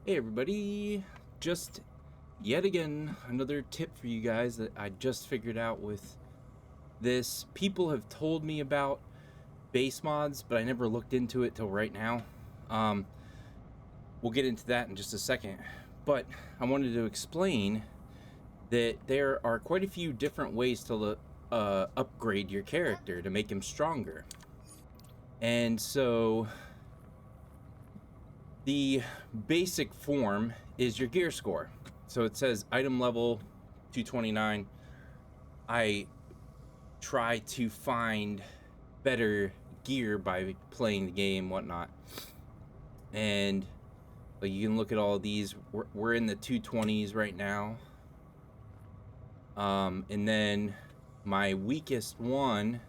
Hey everybody, just yet again another tip for you guys that I just figured out with this. People have told me about base mods, but I never looked into it till right now. Um, we'll get into that in just a second, but I wanted to explain that there are quite a few different ways to upgrade your character to make him stronger. And so the basic form is your gear score. So it says item level 229. I try to find better gear by playing the game, whatnot. And like you can look at all of these. We're in the 220s right now. And then my weakest one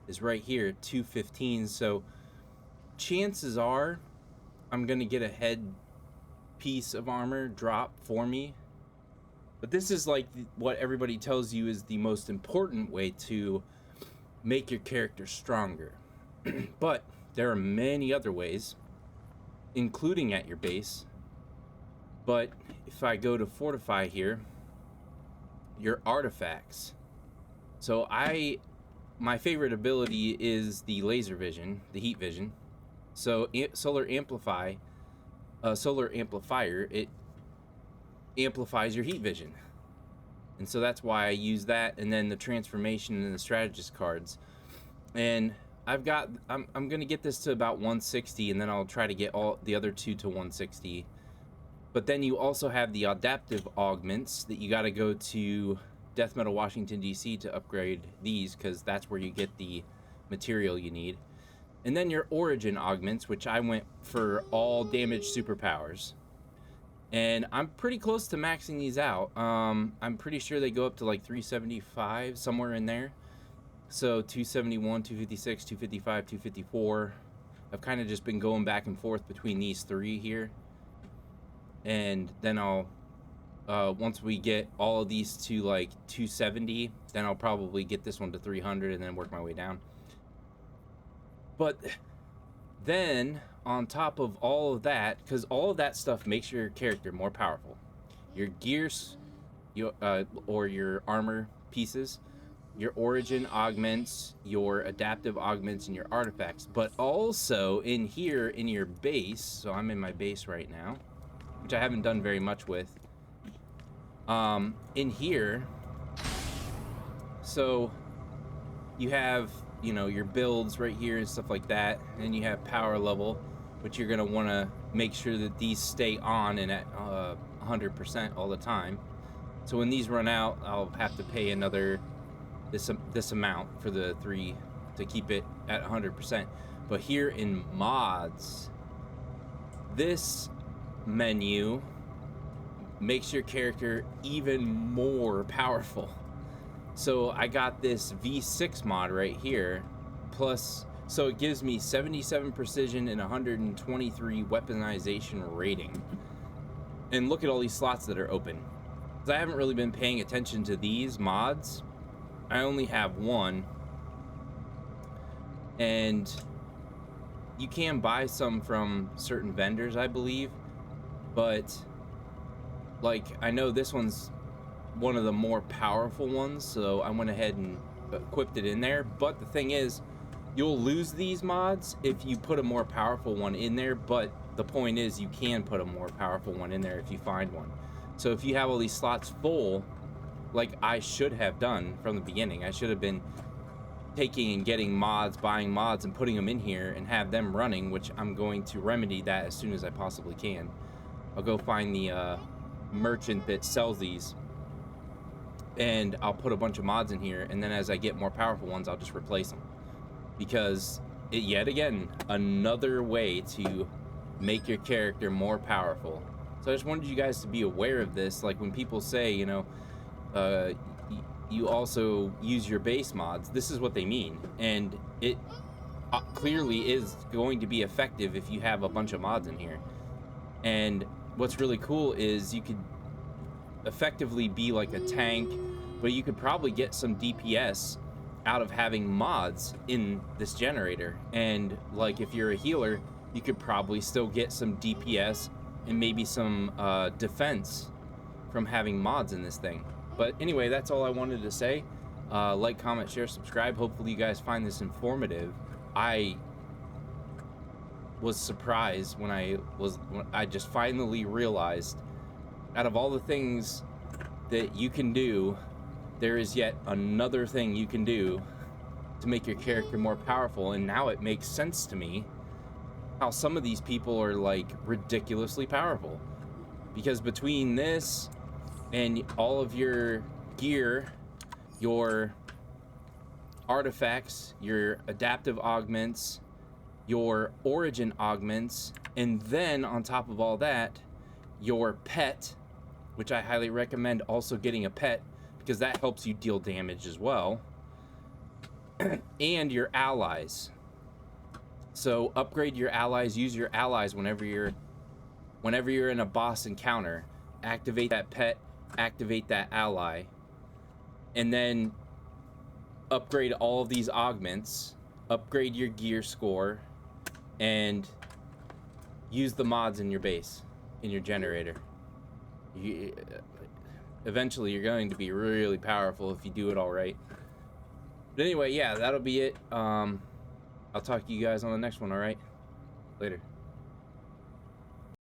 is right here, 215. So chances are I'm gonna get a head piece of armor drop for me. But this is like what everybody tells you is the most important way to make your character stronger. But there are many other ways, including at your base. But if I go to fortify here, your artifacts. So my favorite ability is the laser vision, the heat vision. So solar amplifier, it amplifies your heat vision. And so that's why I use that, and then the transformation and the strategist cards. And I'm gonna get this to about 160, and then I'll try to get all the other two to 160. But then you also have the adaptive augments that you got to go to Death Metal Washington DC to upgrade these, because that's where you get the material you need. And then your origin augments, which I went for all damage superpowers. And I'm pretty close to maxing these out. I'm pretty sure they go up to like 375, somewhere in there. So 271, 256, 255, 254. I've kind of just been going back and forth between these three here. And then I'll, once we get all of these to like 270, then I'll probably get this one to 300 and then work my way down. But then on top of all of that, because all of that stuff makes your character more powerful, your gears, or your armor pieces, your origin augments, your adaptive augments, and your artifacts. But also in here in your base, so I'm in my base right now, which I haven't done very much with. In here, so you have, your builds right here and stuff like that, and you have power level, which you're gonna want to make sure that these stay on and at 100% all the time. So when these run out, I'll have to pay another this amount for the 3 to keep it at 100%. But here in mods, this menu makes your character even more powerful. So I got this V6 mod right here, plus, so it gives me 77 precision and 123 weaponization rating. And look at all these slots that are open. Because I haven't really been paying attention to these mods. I only have one. And you can buy some from certain vendors, I believe. But, like, I know this one's one of the more powerful ones, so I went ahead and equipped it in there. But the thing is, you'll lose these mods if you put a more powerful one in there, but the point is you can put a more powerful one in there if you find one. So if you have all these slots full, like I should have done from the beginning, I should have been taking and getting mods, buying mods, and putting them in here and have them running, which I'm going to remedy that as soon as I possibly can. I'll go find the merchant that sells these, and I'll put a bunch of mods in here, and then as I get more powerful ones, I'll just replace them. Because yet again, another way to make your character more powerful. So I just wanted you guys to be aware of this. Like when people say, you also use your base mods, this is what they mean. And it clearly is going to be effective if you have a bunch of mods in here. And what's really cool is you could effectively be like a tank, but you could probably get some DPS out of having mods in this generator. And like if you're a healer, you could probably still get some DPS and maybe some defense from having mods in this thing. But anyway, that's all I wanted to say. Like, comment, share, subscribe. Hopefully you guys find this informative. I was surprised when I just finally realized, out of all the things that you can do, there is yet another thing you can do to make your character more powerful. And now it makes sense to me how some of these people are like ridiculously powerful, because between this and all of your gear, your artifacts, your adaptive augments, your origin augments, and then on top of all that, your pet, which I highly recommend also getting a pet, because that helps you deal damage as well, and your allies. So upgrade your allies, use your allies whenever you're in a boss encounter. Activate that pet, activate that ally, and then upgrade all of these augments, upgrade your gear score, and use the mods in your base, in your generator. Eventually you're going to be really powerful if you do it all right. But anyway, yeah, that'll be it. I'll talk to you guys on the next one, all right? Later.